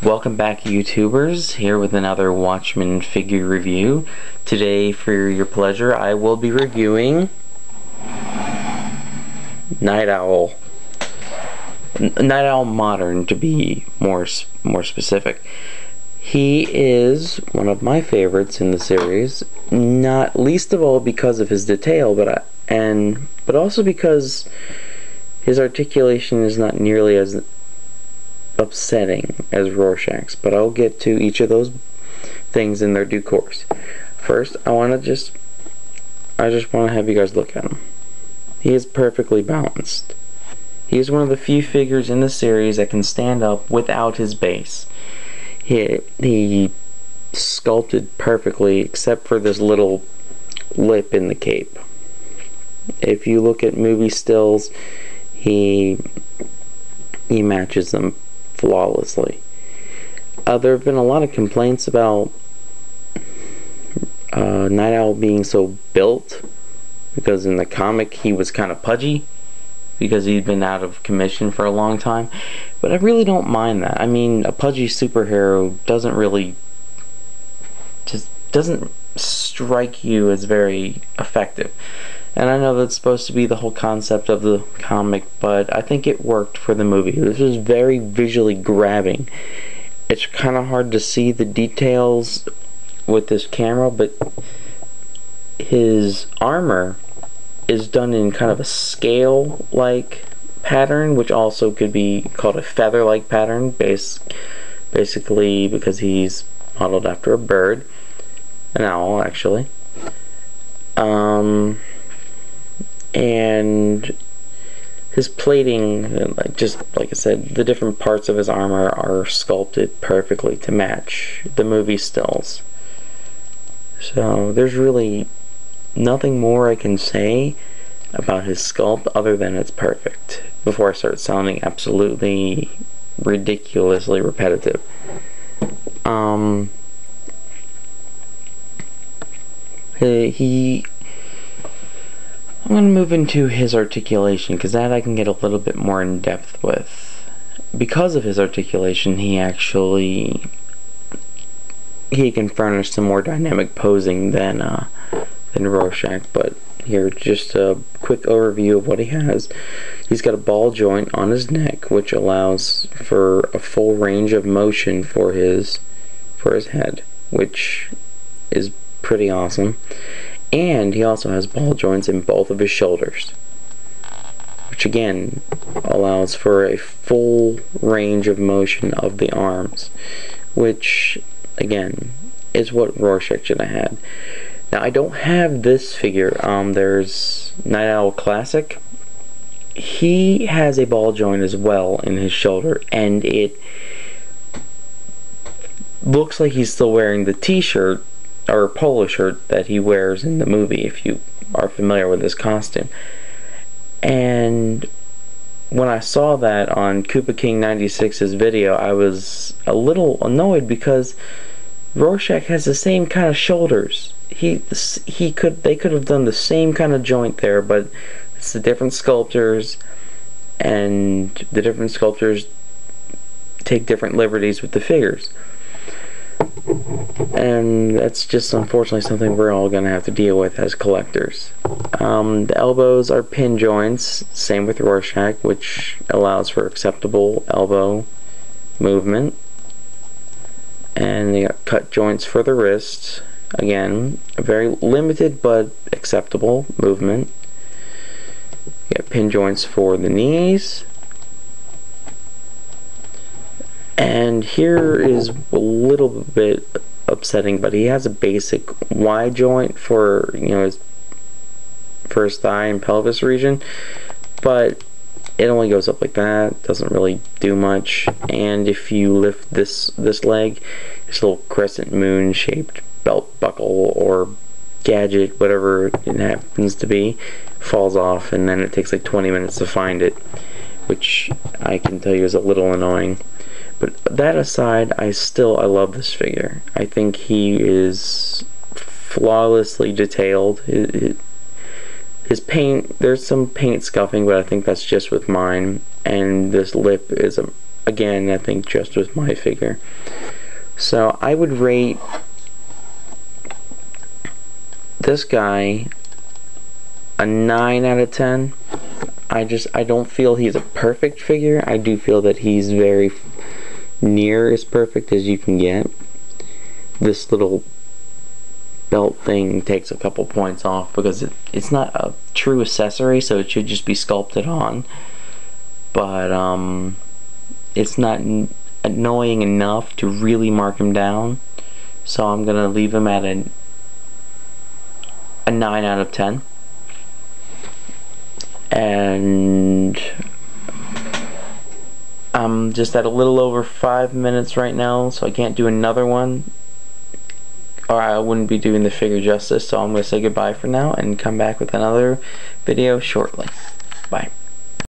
Welcome back, YouTubers, here with another Watchmen figure review. Today, for your pleasure, I will be reviewing Nite Owl. Nite Owl Modern, to be more specific. He is one of my favorites in the series, not least of all because of his detail, but also because his articulation is not nearly as upsetting as Rorschach's, but I'll get to each of those things in their due course. First, I just want to have you guys look at him. He is perfectly balanced. He is one of the few figures in the series that can stand up without his base. He sculpted perfectly except for this little lip in the cape. If you look at movie stills, he matches them flawlessly. There have been a lot of complaints about Nite Owl being so built, because in the comic he was kind of pudgy because he'd been out of commission for a long time, but I really don't mind that. I mean, a pudgy superhero doesn't strike you as very effective. And I know that's supposed to be the whole concept of the comic, but I think it worked for the movie. This was very visually grabbing. It's kind of hard to see the details with this camera, but his armor is done in kind of a scale-like pattern, which also could be called a feather-like pattern, basically because he's modeled after a bird, an owl, actually. And his plating, just like I said, the different parts of his armor are sculpted perfectly to match the movie stills. So there's really nothing more I can say about his sculpt other than it's perfect, before I start sounding absolutely ridiculously repetitive. I'm going to move into his articulation, because that I can get a little bit more in depth with. Because of his articulation, he can furnish some more dynamic posing than Rorschach. But here, just a quick overview of what he has. He's got a ball joint on his neck, which allows for a full range of motion for his head, which is pretty awesome. And he also has ball joints in both of his shoulders, which again allows for a full range of motion of the arms, which again is what Rorschach should have had. Now, I don't have this figure. There's Nite Owl Classic. He has a ball joint as well in his shoulder, and it looks like he's still wearing the t-shirt or polo shirt that he wears in the movie, if you are familiar with his costume. And when I saw that on Koopa King 96's video, I was a little annoyed because Rorschach has the same kind of shoulders. They could have done the same kind of joint there, but it's the different sculptors, and the different sculptors take different liberties with the figures. And that's just unfortunately something we're all going to have to deal with as collectors. The elbows are pin joints, same with Rorschach, which allows for acceptable elbow movement. And you got cut joints for the wrists, again, a very limited but acceptable movement. You got pin joints for the knees. And here is a little bit upsetting, but he has a basic Y joint for, his thigh and pelvis region, but it only goes up like that, doesn't really do much. And if you lift this leg, this little crescent moon shaped belt buckle or gadget, whatever it happens to be, falls off, and then it takes like 20 minutes to find it, which I can tell you is a little annoying. But that aside, I love this figure. I think he is flawlessly detailed. His paint, there's some paint scuffing, but I think that's just with mine. And this lip is again, I think just with my figure. So I would rate this guy a 9 out of 10. I don't feel he's a perfect figure. I do feel that he's very near as perfect as you can get. This little belt thing takes a couple points off because it's not a true accessory, so it should just be sculpted on. But it's not annoying enough to really mark him down. So I'm gonna leave him at a 9 out of 10. And I'm just at a little over 5 minutes right now, so I can't do another one, or I wouldn't be doing the figure justice. So I'm going to say goodbye for now and come back with another video shortly.